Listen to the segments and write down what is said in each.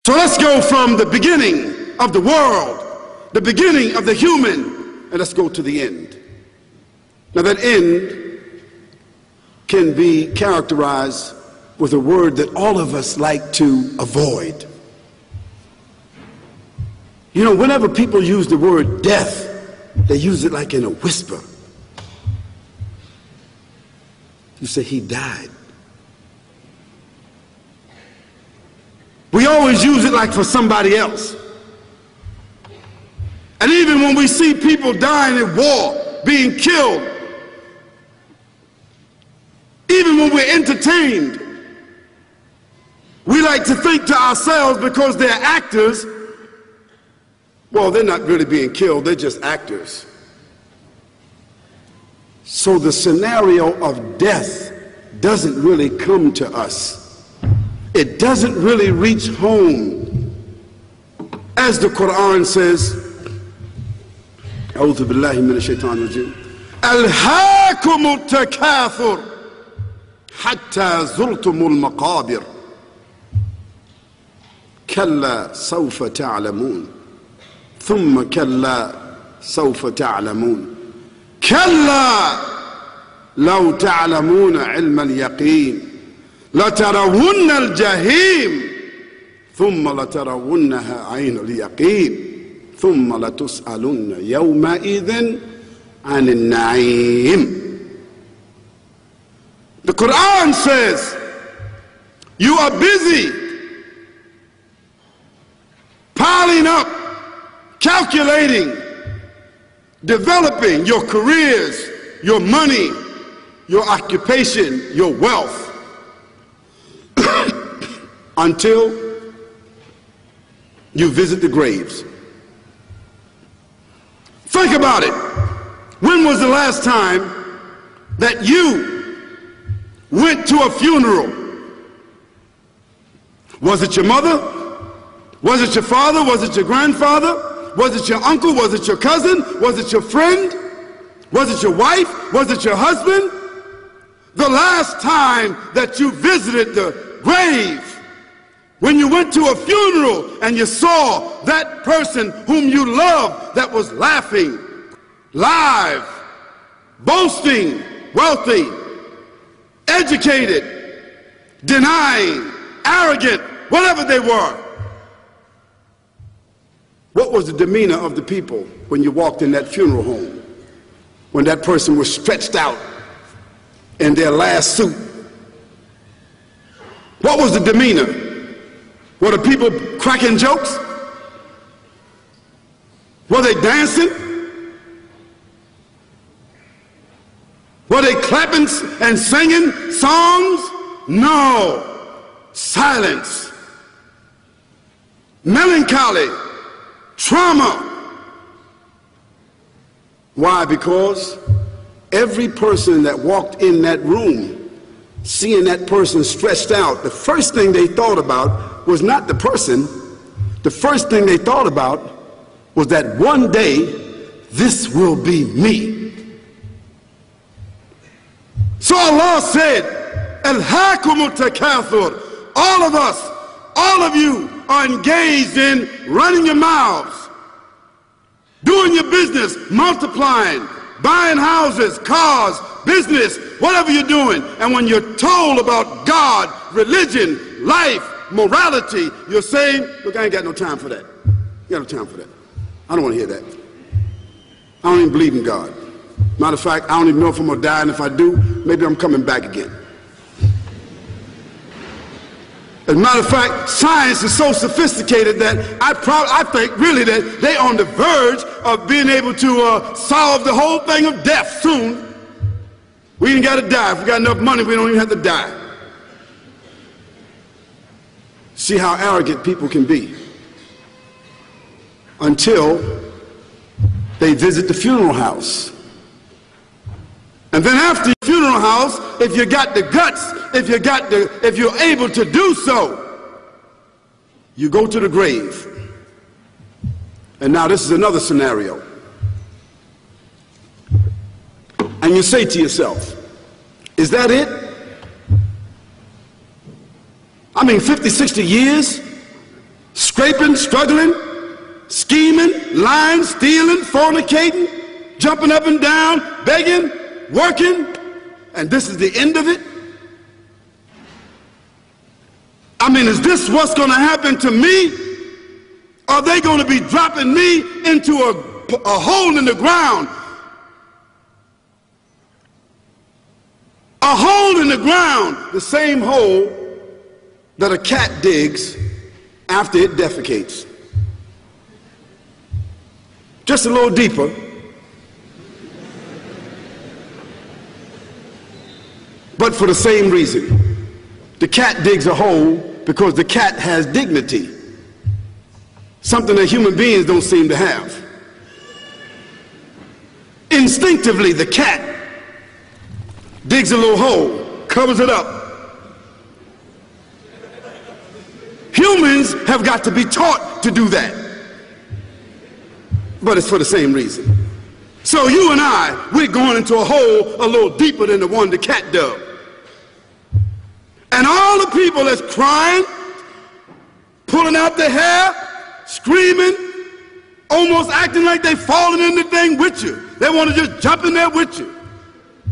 So let's go from the beginning of the world, the beginning of the human, and let's go to the end. Now that end can be characterized with a word that all of us like to avoid. You know, whenever people use the word death, they use it like in a whisper. You say, he died. We always use it like for somebody else. And even when we see people dying in war, being killed, even when we're entertained, we like to think to ourselves, because they're actors, well, they're not really being killed, they're just actors. So the scenario of death doesn't really come to us. It doesn't really reach home. As the Quran says, أعوذ بالله من الشيطان الرجيم ألهاكم التكاثر حتى زرتم المقابر كلا سوف تعلمون ثم كلا سوف تعلمون كلا لو تعلمون علم اليقين لترون الجحيم ثم لترونها عين اليقين ثم لتسألن يومئذ عن النعيم. The Quran says you are busy piling up, calculating, developing your careers, your money, your occupation, your wealth, until you visit the graves. Think about it. When was the last time that you went to a funeral? Was it your mother? Was it your father? Was it your grandfather? Was it your uncle? Was it your cousin? Was it your friend? Was it your wife? Was it your husband? The last time that you visited the grave, when you went to a funeral and you saw that person whom you loved that was laughing, live, boasting, wealthy, educated, denying, arrogant, whatever they were. What was the demeanor of the people when you walked in that funeral home? When that person was stretched out in their last suit? What was the demeanor? Were the people cracking jokes? Were they dancing? Were they clapping and singing songs? No. Silence. Melancholy. Trauma. Why? Because every person that walked in that room, seeing that person stretched out, the first thing they thought about was not the person. The first thing they thought about was that one day this will be me. So Allah said, Alhaakumut takathur. All of us, all of you are engaged in running your mouths, doing your business, multiplying, buying houses, cars, business, whatever you're doing. And when you're told about God, religion, life, morality, you're saying, look, I ain't got no time for that. You got no time for that. I don't want to hear that. I don't even believe in God. Matter of fact, I don't even know if I'm going to die, and if I do, maybe I'm coming back again. As a matter of fact, science is so sophisticated that I think really that they're on the verge of being able to solve the whole thing of death soon. We ain't got to die. If we got enough money, we don't even have to die. See how arrogant people can be until they visit the funeral house. And then after the funeral house, if you got the guts, if you're able to do so, you go to the grave. And now this is another scenario. And you say to yourself, is that it? I mean, 50, 60 years scraping, struggling, scheming, lying, stealing, fornicating, jumping up and down, begging, working, and this is the end of it? I mean, is this what's going to happen to me? Are they going to be dropping me into a hole in the ground? A hole in the ground, the same hole that a cat digs after it defecates. Just a little deeper. But for the same reason. The cat digs a hole because the cat has dignity. Something that human beings don't seem to have. Instinctively, the cat digs a little hole, covers it up. Humans have got to be taught to do that. But it's for the same reason. So you and I, we're going into a hole a little deeper than the one the cat dug. And all the people that's crying, pulling out their hair, screaming, almost acting like they falling in the thing with you. They want to just jump in there with you.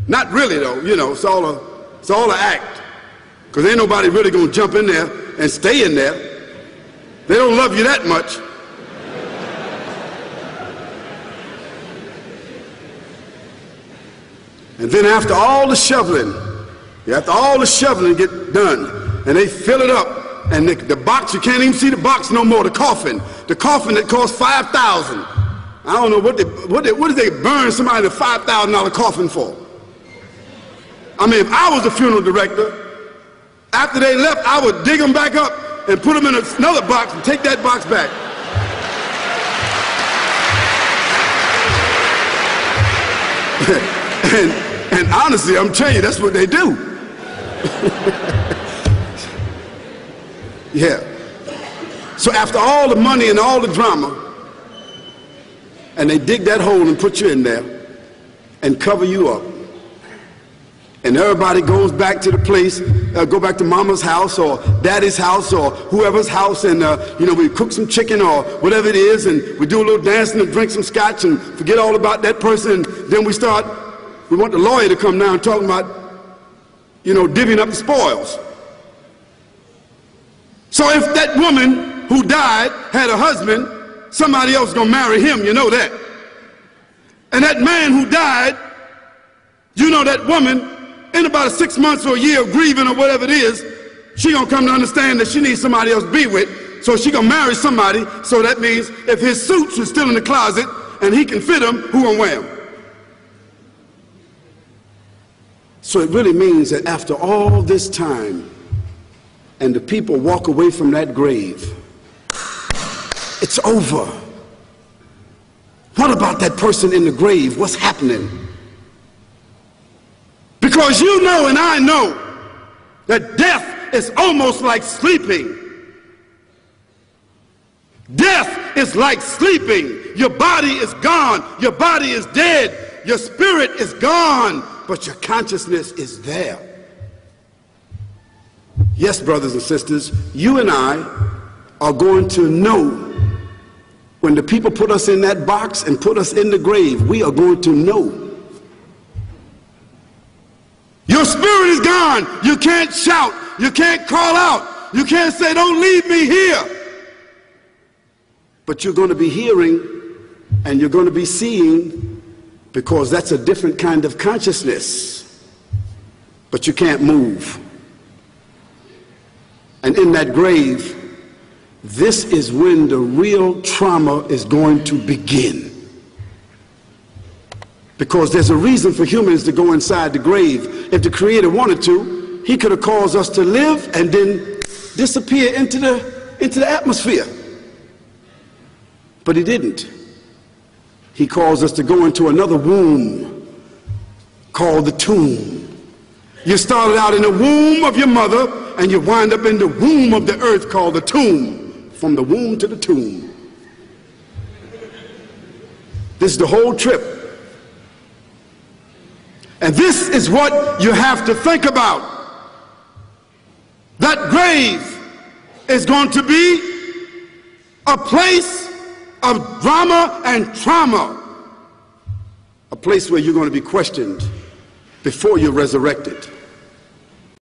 Not really though, you know, it's all an act. Because ain't nobody really going to jump in there and stay in there. They don't love you that much. And then after all the shoveling get done, and they fill it up, and the box, you can't even see the box no more, the coffin that cost $5,000. I don't know what did they burn somebody in a $5,000 coffin for? I mean, if I was the funeral director, after they left, I would dig them back up and put them in another box and take that box back. and honestly, I'm telling you, that's what they do. Yeah. So after all the money and all the drama, and they dig that hole and put you in there and cover you up, and everybody goes back to the place, go back to mama's house or daddy's house or whoever's house, and you know, we cook some chicken or whatever it is, and we do a little dancing and drink some scotch and forget all about that person, and then we want the lawyer to come down and talk about, you know, divvying up the spoils. So if that woman who died had a husband, somebody else gonna marry him, you know that. And that man who died, you know that woman, in about 6 months or a year of grieving or whatever it is, she gonna come to understand that she needs somebody else to be with, so she gonna marry somebody. So that means if his suits are still in the closet and he can fit them, who gonna wear them? So it really means that after all this time, and the people walk away from that grave, it's over. What about that person in the grave? What's happening? Because you know and I know that death is almost like sleeping. Death is like sleeping. Your body is gone. Your body is dead. Your spirit is gone, but your consciousness is there. Yes, brothers and sisters, you and I are going to know when the people put us in that box and put us in the grave. We are going to know. Your spirit is gone. You can't shout. You can't call out. You can't say, don't leave me here. But you're going to be hearing and you're going to be seeing, because that's a different kind of consciousness. But you can't move. And in that grave, this is when the real trauma is going to begin. Because there's a reason for humans to go inside the grave. If the Creator wanted to, he could have caused us to live and then disappear into the atmosphere. But he didn't. He caused us to go into another womb called the tomb. You started out in the womb of your mother, and you wind up in the womb of the earth called the tomb. From the womb to the tomb. This is the whole trip. And this is what you have to think about. That grave is going to be a place of drama and trauma, a place where you're going to be questioned before you're resurrected.